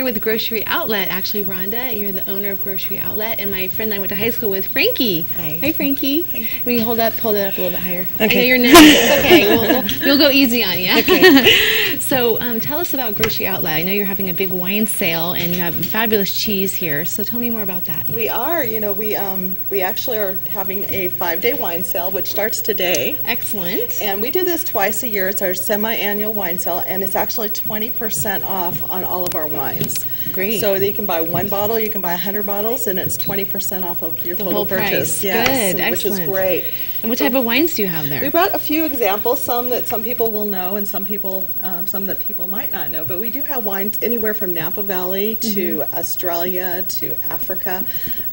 here with Grocery Outlet. Actually, Rhonda, you're the owner of Grocery Outlet, and my friend I went to high school with, Frankie. Hi, Frankie. Hi. Will you hold it up a little bit higher? Okay. I know you're nervous. It's okay. We'll go easy on you. Okay. So tell us about Grocery Outlet. I know you're having a big wine sale, and you have fabulous cheese here. So tell me more about that. We are. We actually are having a 5-day wine sale, which starts today. Excellent. And we do this twice a year. It's our semi-annual wine sale, and it's actually 20% off on all of our wines. Great. So you can buy one bottle, you can buy 100 bottles, and it's 20% off of your total purchase. Price. Yes, good, excellent. Which is great. And what type of wines do you have there? We brought a few examples, some that some people will know and some that people might not know. But we do have wines anywhere from Napa Valley to Australia to Africa,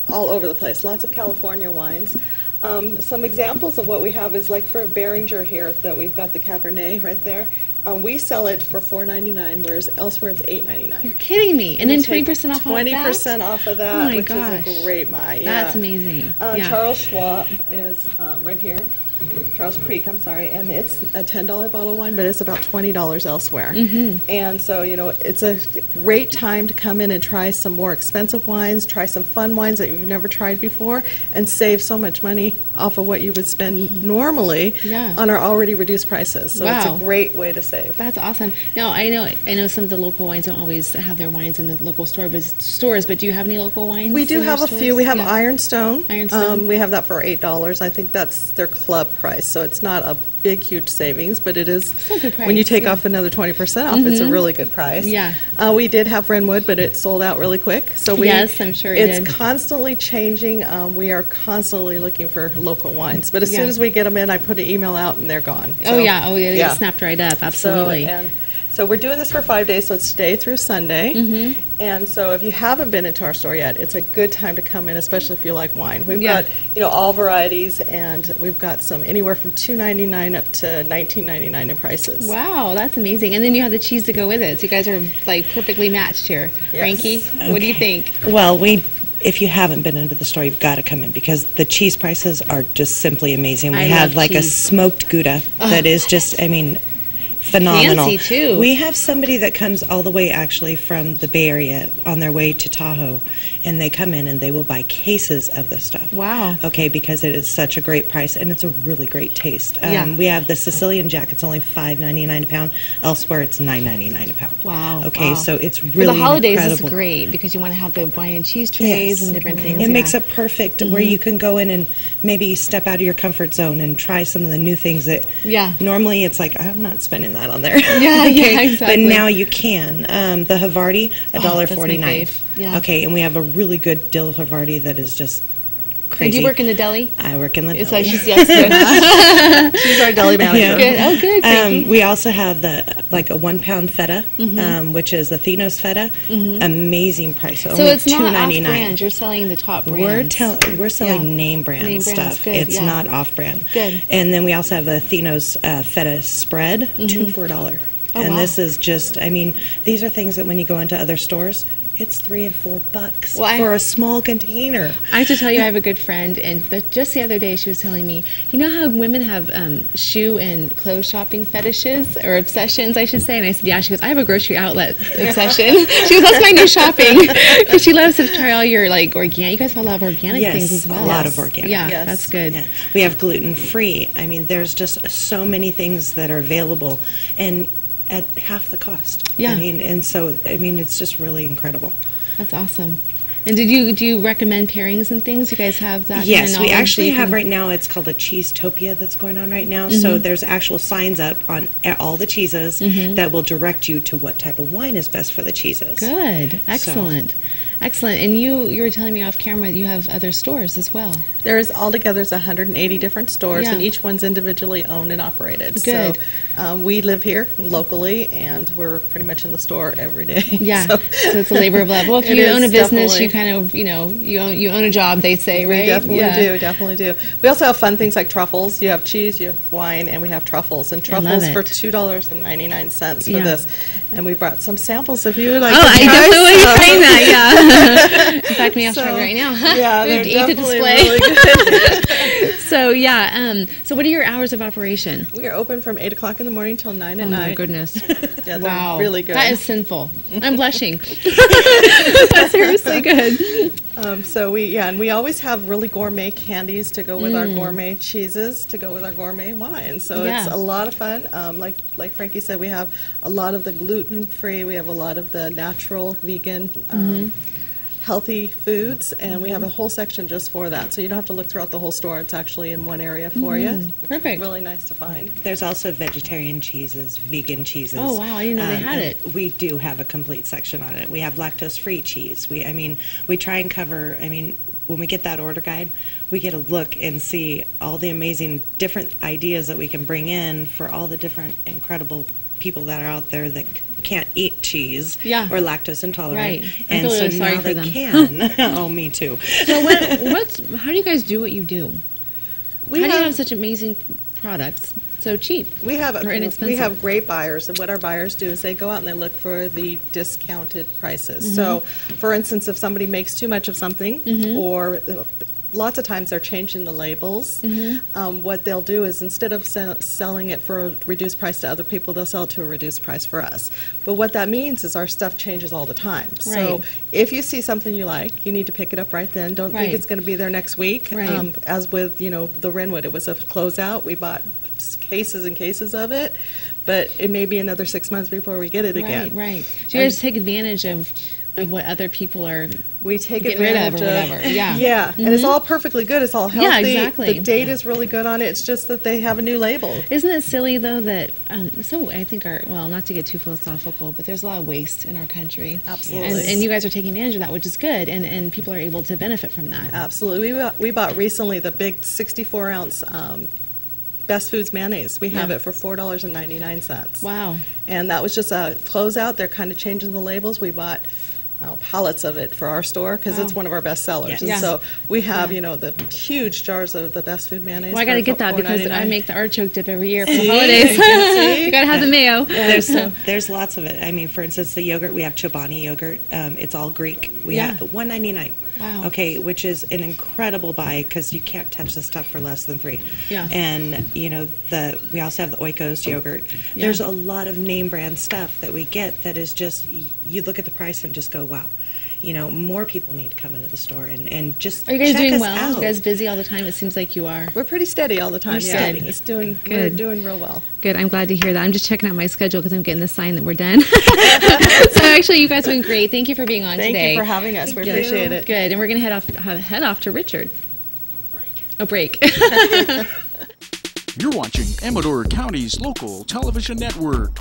all over the place. Lots of California wines. Some examples of what we have is like for Beringer here, that we've got the Cabernet right there. We sell it for $4.99, whereas elsewhere it's $8.99. You're kidding me! And then 20% off 20% off of that, oh my which gosh. is a great buy. Yeah. That's amazing. Charles Schwab is right here. Charles Creek, I'm sorry, and it's a $10 bottle of wine, but it's about $20 elsewhere. And so, it's a great time to come in and try some more expensive wines, try some fun wines that you've never tried before, and save so much money off of what you would spend normally on our already reduced prices. So it's a great way to save. That's awesome. Now, I know some of the local wines don't always have their wines in the local stores, but do you have any local wines? We do have a few. We have Ironstone. Ironstone. We have that for $8. I think that's their club price, so it's not a big, huge savings, but it is, still a good price. When you take off another 20% off, it's a really good price. Yeah. We did have Renwood, but it sold out really quick. So yes, I'm sure it did. It's constantly changing. We are constantly looking for local wines, but as soon as we get them in, I put an email out and they're gone. So, they get snapped right up, absolutely. So we're doing this for 5 days, so it's today through Sunday. And so if you haven't been into our store yet, it's a good time to come in, especially if you like wine. We've got, all varieties, and we've got some anywhere from $2.99 up to $19.99 in prices. Wow, that's amazing. And then you have the cheese to go with it. So you guys are like perfectly matched here. Yes. Frankie, what do you think? Well, if you haven't been into the store, you've got to come in because the cheese prices are just simply amazing. We have like a smoked Gouda that is just, phenomenal. Fancy too. We have somebody that comes all the way actually from the Bay Area on their way to Tahoe, and they come in and they will buy cases of this stuff. Wow. Okay, because it is such a great price and it's a really great taste. We have the Sicilian Jack. It's only $5.99 a pound. Elsewhere, it's $9.99 a pound. Wow. Okay, so it's really for the holidays incredible. Is great because you want to have the wine and cheese trays and different things. It makes it perfect where you can go in and maybe step out of your comfort zone and try some of the new things that normally it's like, I'm not spending that on there. Exactly. But now you can. The Havarti, $1.49. Okay, and we have a really good dill Havarti that is just crazy. And do you work in the deli? I work in the deli. It's like she's she's our deli manager. Good. Oh, good. We also have a 1 pound feta, which is the Thenos feta. Amazing price. So only it's not off-brand. You're selling the top brands. We're selling name brand stuff. Good, it's not off-brand. Good. And then we also have a Thenos feta spread, 2 for $1. And this is just, these are things that when you go into other stores, it's $3 and $4 for a small container. I have to tell you, I have a good friend, and just the other day she was telling me, you know how women have shoe and clothes shopping fetishes or obsessions, I should say. And I said, yeah. She goes, I have a Grocery Outlet obsession. She goes, that's my new shopping, because she loves to try all your organic. You guys have a lot of organic things as well. A lot of organic. Yeah, that's good. Yeah. We have gluten-free. There's just so many things that are available, and at half the cost. It's just really incredible. That's awesome. And do you recommend pairings and things? You guys have that? Yes, we actually have right now. It's called a Cheesetopia that's going on right now. So there's actual signs up on all the cheeses that will direct you to what type of wine is best for the cheeses. Good, excellent. Excellent. And you were telling me off camera that you have other stores as well. There's 180 different stores, and each one's individually owned and operated. Good. So we live here locally, and we're pretty much in the store every day. Yeah. So it's a labor of love. Well, if you own a business, you kind of, you own a job, they say, right? We definitely do. We also have fun things like truffles. You have cheese, you have wine, and we have truffles. And truffles for $2.99 for this. And we brought some samples if you would like to try. I definitely want to try that, In fact, maybe I'll try it right now. Yeah, we have they're to eat the definitely display. really good. So yeah, so what are your hours of operation? We are open from 8 o'clock in the morning till 9 at night. Oh my goodness! Yeah, Wow, really good. That is sinful. I'm blushing. That's seriously good. So we always have really gourmet candies to go with our gourmet cheeses, to go with our gourmet wines. So Yeah. it's a lot of fun. Like Frankie said, we have a lot of the gluten-free, we have a lot of the natural, vegan, healthy foods, and we have a whole section just for that. So you don't have to look throughout the whole store. It's actually in one area for you. Perfect. Really nice to find. There's also vegetarian cheeses, vegan cheeses. Oh, wow, I didn't know they had and it. We do have a complete section on it. We have lactose-free cheese. We try and cover, when we get that order guide, we get a look and see all the amazing different ideas that we can bring in for all the different incredible people that are out there that can't eat cheese or lactose intolerant. Right. And I feel so really sorry now for they them. can. Oh, me too. So how do you guys do what you do? How do you have such amazing products so cheap? We have or inexpensive? We have great buyers, and what our buyers do is they go out and they look for the discounted prices. So, for instance, if somebody makes too much of something, or lots of times they're changing the labels, what they'll do is instead of selling it for a reduced price to other people, they'll sell it to a reduced price for us. But what that means is our stuff changes all the time. So if you see something you like, you need to pick it up right then. Don't think it's going to be there next week. As with, the Renwood, it was a closeout. We bought cases and cases of it, but it may be another 6 months before we get it again. Right. So you guys take advantage of what other people are take getting rid of or whatever. Yeah. And it's all perfectly good. It's all healthy. Yeah, exactly. The date is really good on it. It's just that they have a new label. Isn't it silly though that so I think not to get too philosophical, but there's a lot of waste in our country. Absolutely. And you guys are taking advantage of that, which is good, and people are able to benefit from that. Absolutely. We bought recently the big 64-ounce Best Foods mayonnaise. We have it for $4.99. Wow. And that was just a closeout. They're kind of changing the labels. We bought pallets of it for our store because it's one of our best sellers. And so we have, the huge jars of the Best Food mayonnaise. Well, I got to get that because I make the artichoke dip every year for the holidays. You got to have the mayo. There's lots of it. For instance, the yogurt, we have Chobani yogurt. It's all Greek. We have $1.99. Wow. Okay, which is an incredible buy because you can't touch the stuff for less than $3. Yeah. And we also have the Oikos yogurt. Yeah. There's a lot of name brand stuff that we get that is just, you look at the price and just go, wow. More people need to come into the store and just Are you guys check doing us well? out. Are you guys busy all the time? It seems like you are. We're pretty steady all the time. You're steady. It's doing Good. We're doing real well. Good. I'm glad to hear that. I'm just checking out my schedule because I'm getting the sign that we're done. So actually, you guys have been great. Thank you for being on today. Thank you for having us. We appreciate it. Good. And we're going to head off to Richard. Oh, break. You're watching Amador County's local television network,